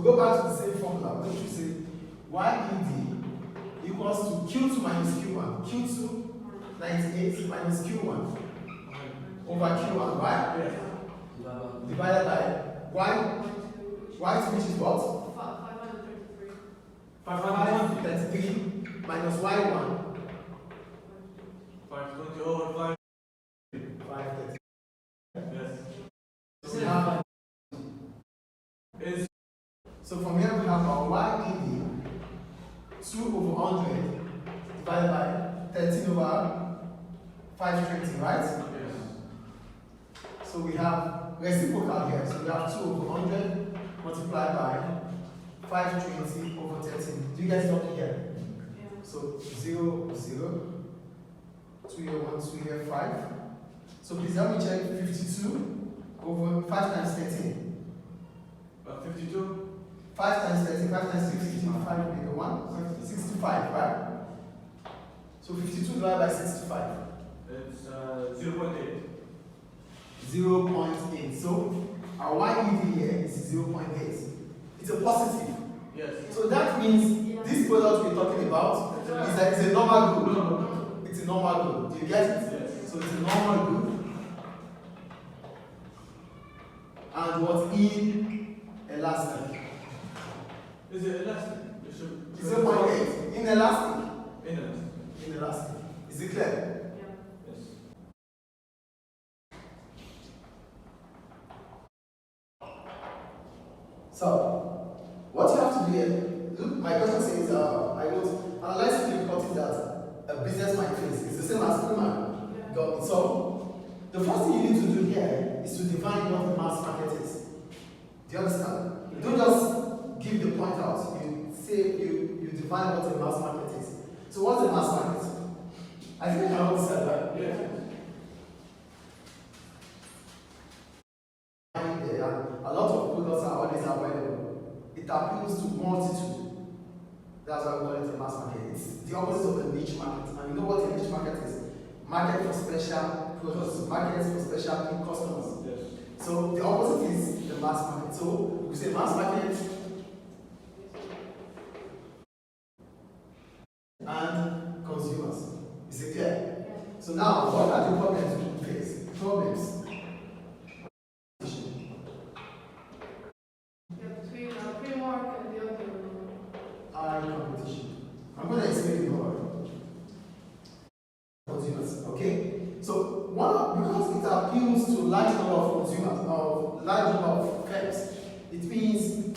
we go back to the same formula, what should we say? YED equals to Q2 minus Q1. Q2, 98 minus Q1 over Q1, right? Yes. Divided by Y2, which is what? 533. 533 minus Y1. 520 over 5. 530. Yes. So we have, so from here we have our YED 2 over 100 divided by 13 over 520, right? Yes. So we have reciprocal here. So we have 2 over 100 multiplied by 520 over 13. Do you guys know here? Yeah. So 0, 0, 2 here, 1, 2 here, 5. So please help me check 52 over 5 times 13. 52? 5 times 13, 5 times 65 will be the 1, 65, right? So 52 divided by 65. It's 0.8. 0.8. So our YED here is 0.8. It's a positive. Yes. So that means this product we're talking about is a normal good. No. It's a normal good. Do you get it? Yes. So it's a normal good. And what's inelastic? Is it elastic? It should. 0.8. Inelastic. Inelastic. Inelastic. Is it clear? Yeah. Yes. So, what you have to do here, look, my question says, I wrote, analyze the difficulties that a business might face. It's the same as human. Yeah. So, the first thing you need to do here is to define what the mass market is. Do you understand? You don't just give the point out. You say you define what the mass market is. So, what's the mass market? I think I know this, right? Yes. A lot of products are always available. It appeals to multitude. That's why we call it a mass market. It's the opposite of a niche market. And you know what a niche market is? Market for special products, markets for special customers. Yes. So the opposite is the mass market. So we say mass market and consumers. Is it clear? So now, what are the problems we face? Problems. Between pre-mark and the other. High competition. I'm going to explain it more. Consumers, okay? So because it appeals to large number of consumers or large number of firms, it means.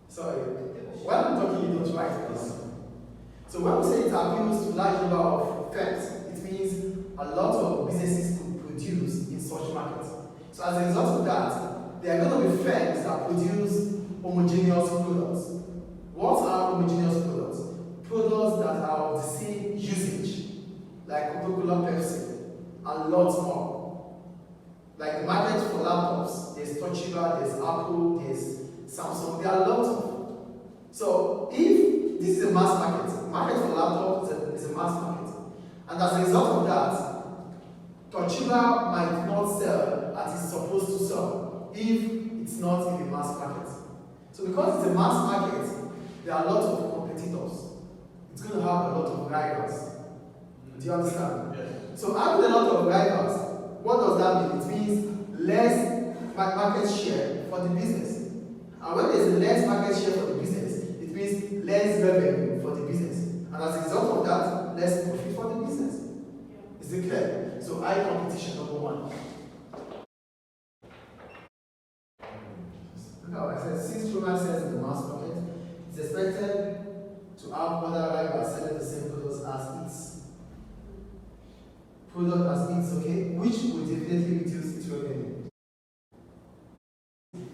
Sorry, when I'm talking, you don't write this. So when we say it appeals to large number of firms, it means a lot of businesses could produce in such markets. So as a result of that, there are going to be firms that produce homogeneous products. What are homogeneous products? Products that are of the same usage, like Coca-Cola, Pepsi, and lots more. Like the market for laptops, there's Toshiba, there's Apple, there's Samsung, there are lots of. So if this is a mass market for laptops is a mass market, and as a result of that, Toshiba might not sell as it's supposed to sell if it's not in the mass market. So because it's a mass market, there are a lot of competitors. It's going to have a lot of rivals. Do you understand? Yes. So having a lot of rivals, what does that mean? It means less market share for the business. And when there's less market share for the business, it means less revenue for the business. And as a result of that, less profit for the business. Yeah. Is it clear? So high competition, number one. Look how I said, since Roman sells in the mass market, it's expected to have other rivals selling the same products as its okay, which will definitely reduce its revenue.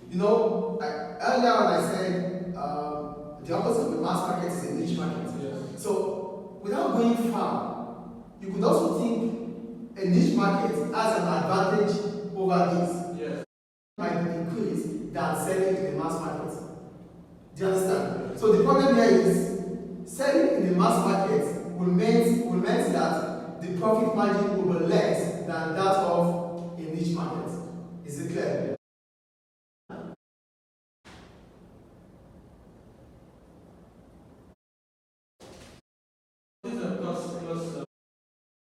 You know, earlier when I said the opposite of the mass market is a niche market. Yes. So without going far, you could also think a niche market has an advantage over this. Yes. Might increase than selling in the mass market. Do you understand? So the problem here is selling in the mass market will mean that the profit margin will be less than that of a niche market. Is it clear? plus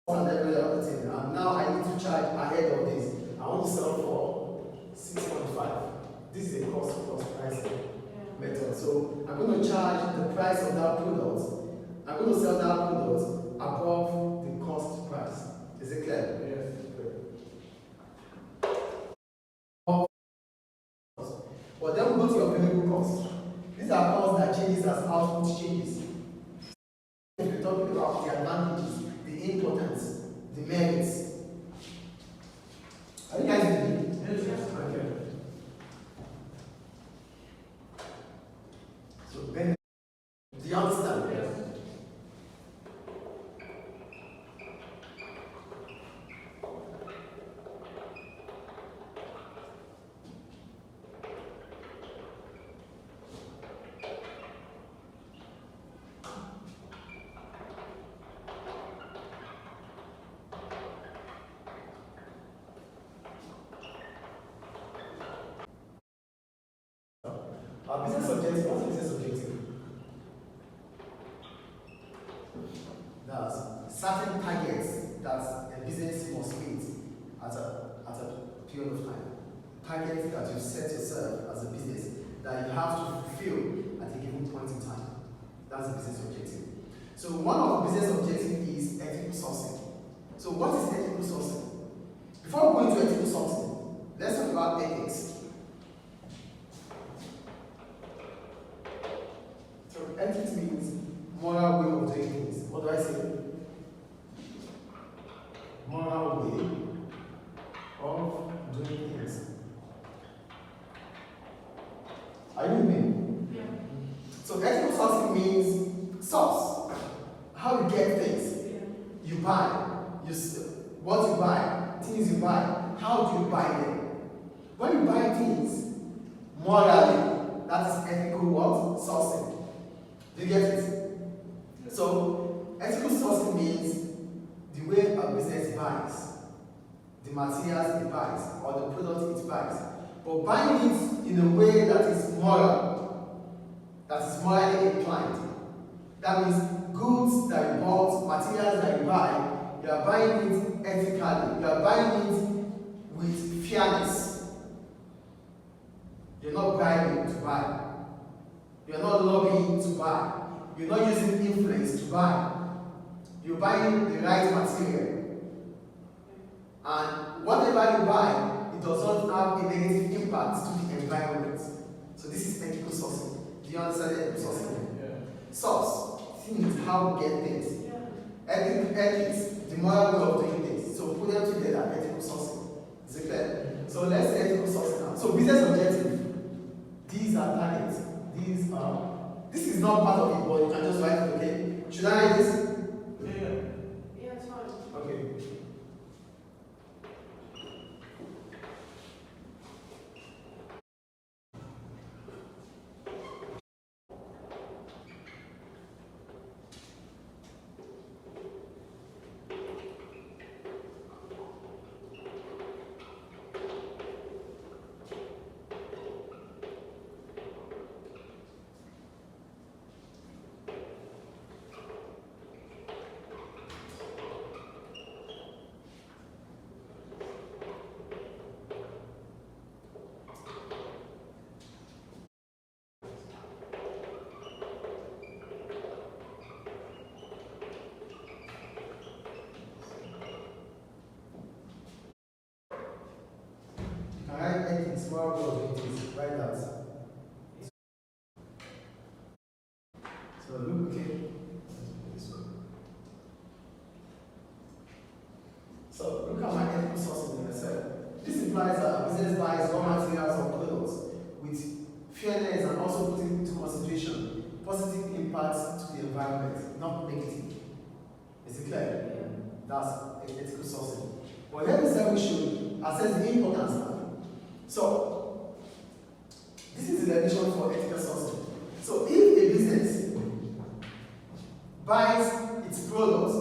And every other thing. And now I need to charge ahead of this. I want to sell for 6.5. This is a cost plus pricing Yeah. method. So I'm going to charge the price of that product. I'm going to sell that product above the cost price. Is it clear? yes. But then we go to your variable costs. These are costs that changes as output changes. We're talking about the advantages, the importance, the merits. Are you guys with me? Yes. Okay. So then, do you understand? Yes. Our business objective, what's a business objective? That's certain targets that a business must meet at a period of time. Targets that you set yourself as a business that you have to fulfill at a given point in time. That's a business objective. So one of the business objectives is ethical sourcing. So what is ethical sourcing? Before we go into ethical sourcing, let's talk about ethics. So ethics means moral way of doing things. What do I say? Moral way of doing things. Are you with me? Yeah. So ethical sourcing means source. How you get things. Yeah. You buy. What you buy. Things you buy. How do you buy them? When you buy things, morally, that is ethical what? Sourcing. Do you get it? So, ethical sourcing means the way a business buys, the materials it buys, or the product it buys. But buying it in a way that is moral, that is morally inclined. That means goods that you bought, materials that you buy, you are buying it ethically, you are buying it with fairness. You're not buying to buy. You're not lobbying to buy. You're not using influence to buy. You're buying the right material. And whatever you buy, it does not have a negative impact to the environment. So this is ethical sourcing. Do you understand ethical sourcing? Yeah. Source, things, how we get things. Yeah. Ethics, the moral way of doing things. So put them together, ethical sourcing. Is it clear? So let's say ethical sourcing now. So business objective. These are targets. This is not part of it, but you can just write it, okay? Should I write this? Yeah. Yeah, it's fine. Okay. Alright, ethics, moral way of doing things. Write that. So look, okay. This one. So look at my ethical sourcing in myself. This implies that a business buys raw materials or products with fairness and also putting into consideration positive impacts to the environment, not negative. Is it clear? Yeah. That's ethical sourcing. But then we said we should assess the importance now. So, this is the definition for ethical sourcing. So, if a business buys its products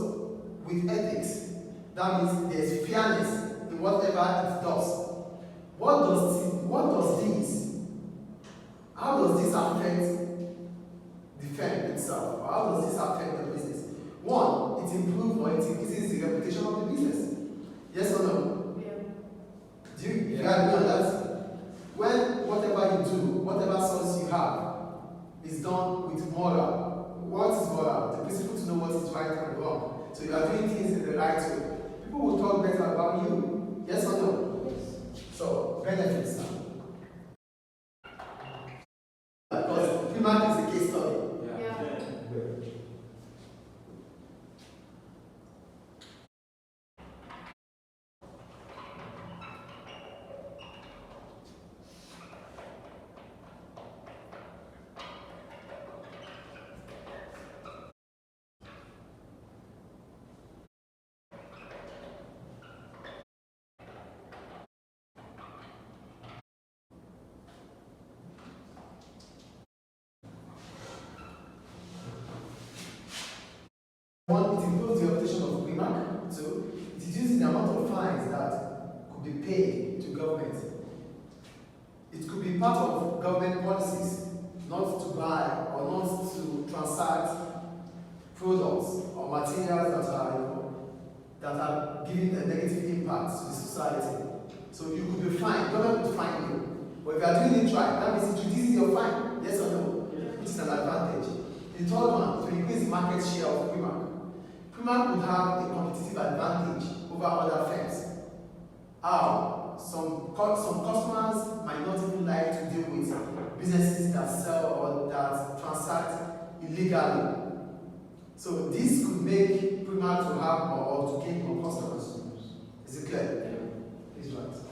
with ethics, that means there's fairness in whatever it does. How does this affect the firm itself? Or how does this affect the business? One, improves or it increases the reputation of the business. Yes or no? Yeah. Do you agree on that? When whatever you do, whatever source you have, is done with moral. What is moral? The principle to know what is right and wrong. So you are doing things in the right way. People will talk better about you. Yes or no? Yes. So, benefits now. Because Primark is a case study. Yeah. One, it improves the reputation of Primark. Two, it reduces the amount of fines that could be paid to government. It could be part of government policies not to buy or not to transact products or materials that are giving a negative impact to the society. So you could be fined, government would fine you. But if you are doing it right, that means it reduces your fine, yes or no? Yeah. Which is an advantage. The third one, it will increase the market share of Primark. Primark would have a competitive advantage over other firms. How? Some customers might not even like to deal with businesses that sell or that transact illegally. So this could make Primark to have more or to gain more customers. Is it clear? Yeah. Is right.